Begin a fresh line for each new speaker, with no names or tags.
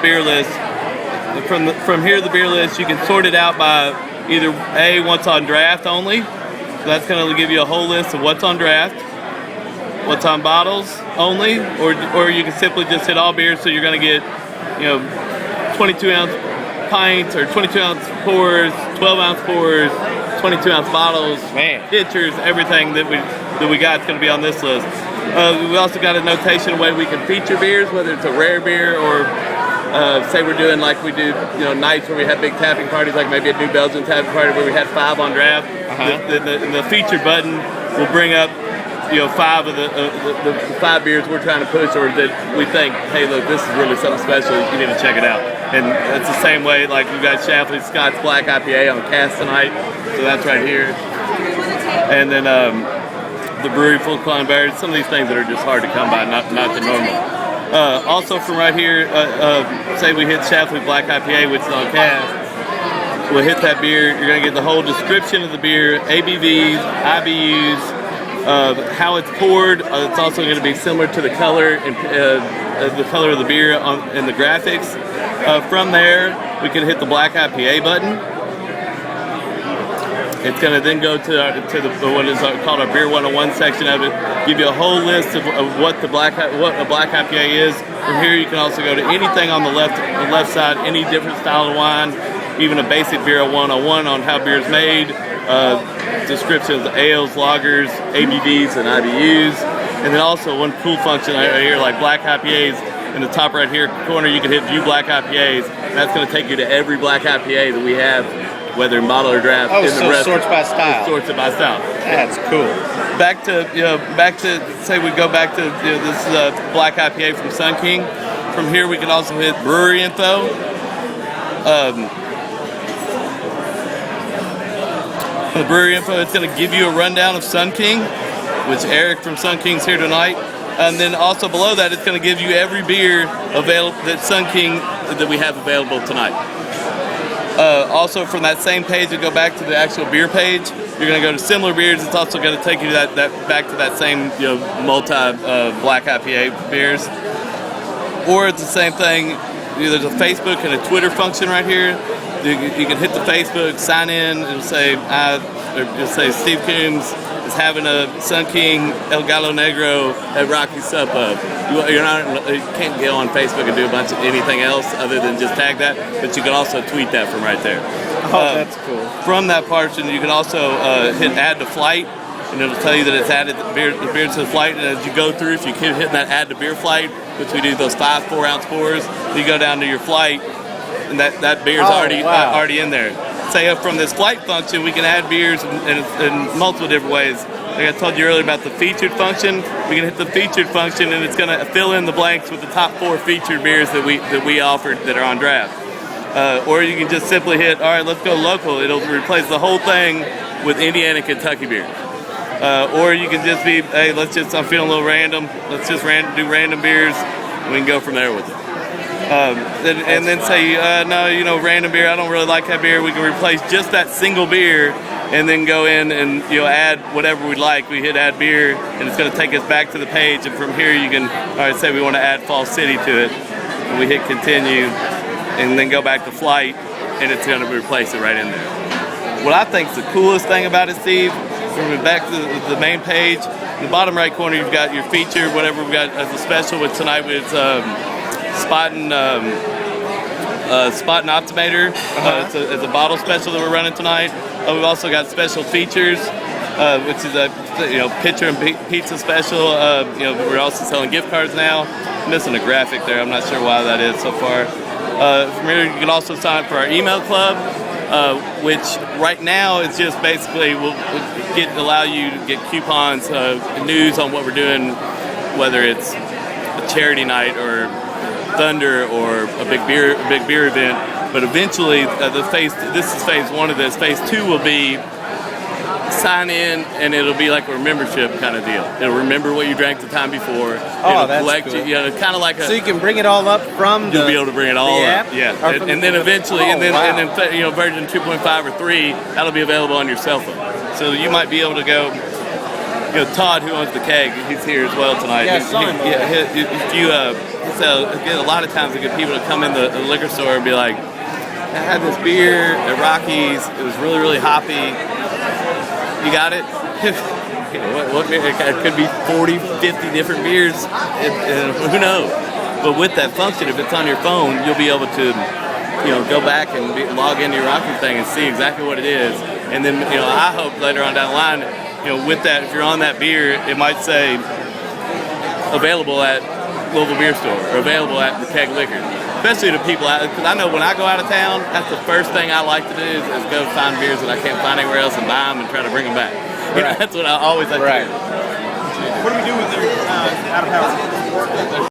beer list. From here, the beer list, you can sort it out by either A, what's on draft only. So that's going to give you a whole list of what's on draft, what's on bottles only, or you can simply just hit all beers. So you're going to get, 22-ounce pints or 22-ounce pours, 12-ounce pours, 22-ounce bottles, pitchers, everything that we got is going to be on this list. We also got a notation of way we can feature beers, whether it's a rare beer or say we're doing like we do, nights where we have big tapping parties, like maybe a New Belgium tapping party where we had 5 on draft. The featured button will bring up 5 of the 5 beers we're trying to push, or that we think, hey, look, this is really something special. You need to check it out. And it's the same way, like we've got Schlafly Scott's Black IPA on cast tonight, so that's right here. And then the brewery Full Climb Bears, some of these things that are just hard to come by, not the normal. Also from right here, say we hit Schlafly Black IPA, which is on cast. We'll hit that beer. You're going to get the whole description of the beer, ABVs, IBUs, how it's poured. It's also going to be similar to the color and the color of the beer in the graphics. From there, we can hit the Black IPA button. It's going to then go to what is called our Beer 101 section of it. Give you a whole list of what a Black IPA is. From here, you can also go to anything on the left side, any different style of wine, even a basic Beer 101 on how beer is made. Descriptions of ales, lagers, ABVs, and IBUs. And then also one cool function right here, like Black IPAs. In the top right here corner, you can hit View Black IPAs. And that's going to take you to every Black IPA that we have, whether in bottle or draft.
Oh, so it sorts by style.
It sorts it by style.
That's cool.
Back to say we go back to this is a Black IPA from Sun King. From here, we can also hit brewery info. The brewery info, it's going to give you a rundown of Sun King, which Eric from Sun King's here tonight. And then also below that, it's going to give you every beer available that Sun King that we have available tonight. Also from that same page, you go back to the actual beer page. You're going to go to similar beers. It's also going to take you to that back to that same multi Black IPA beers. Or it's the same thing. There's a Facebook and a Twitter function right here. You can hit the Facebook, sign in, and say Steve Coombs is having a Sun King El Gallo Negro at Rocky Sub Pub. You can't go on Facebook and do a bunch of anything else other than just tag that, but you can also tweet that from right there.
Oh, that's cool.
From that portion, you can also hit add to flight, and it'll tell you that it's added the beer to the flight. And as you go through, if you keep hitting that add to beer flight, which we do those 5 4-ounce pours, you go down to your flight, and that beer's already in there. Say from this flight function, we can add beers in multiple different ways. Like I told you earlier about the featured function, we can hit the featured function, and it's going to fill in the blanks with the top 4 featured beers that we offered that are on draft. Or you can just simply hit, all right, let's go local. It'll replace the whole thing with Indiana, Kentucky beer. Or you can just be, hey, I'm feeling a little random. Let's just do random beers, and we can go from there with it. And then say, no, random beer, I don't really like that beer. We can replace just that single beer and then go in and add whatever we'd like. We hit add beer, and it's going to take us back to the page. And from here, you can, all right, say we want to add Falls City to it. And we hit continue, and then go back to flight, and it's going to replace it right in there. What I think is the coolest thing about it, Steve, from back to the main page, in the bottom right corner, you've got your feature, whatever we've got as a special with tonight. It's Spotting Optimator. It's a bottle special that we're running tonight. We've also got special features, which is a pitcher and pizza special. We're also selling gift cards now. I'm missing a graphic there. I'm not sure why that is so far. From here, you can also sign up for our email club, which right now is just basically will allow you to get coupons, news on what we're doing, whether it's a charity night or Thunder or a big beer event. But eventually, this is phase 1 of this. Phase 2 will be sign in, and it'll be like a membership kind of deal. It'll remember what you drank the time before. It'll
that's
collect
cool.
Kind of like
so you can bring it all up from
you'll be able to bring it all
app?
up. Yeah, and then eventually, and then version 2.5 or 3, that'll be available on your cell phone. So you might be able to go. Todd, who owns the keg, he's here as well tonight.
Yeah, I saw him.
If So again, a lot of times I get people to come in the liquor store and be like, I had this beer at Rockies. It was really, really hoppy. You got it? what beer? It could be 40, 50 different beers. Who knows? But with that function, if it's on your phone, you'll be able to, go back and log into your Rockies thing and see exactly what it is. And then, I hope later on down the line, with that, if you're on that beer, it might say available at Louisville Beer Store or available at the Keg Liquor. Especially to people out, because I know when I go out of town, that's the first thing I like to do is go find beers that I can't find anywhere else and buy them and try to bring them back.
Right.
That's what I always like to do.
What do we do with the out of house?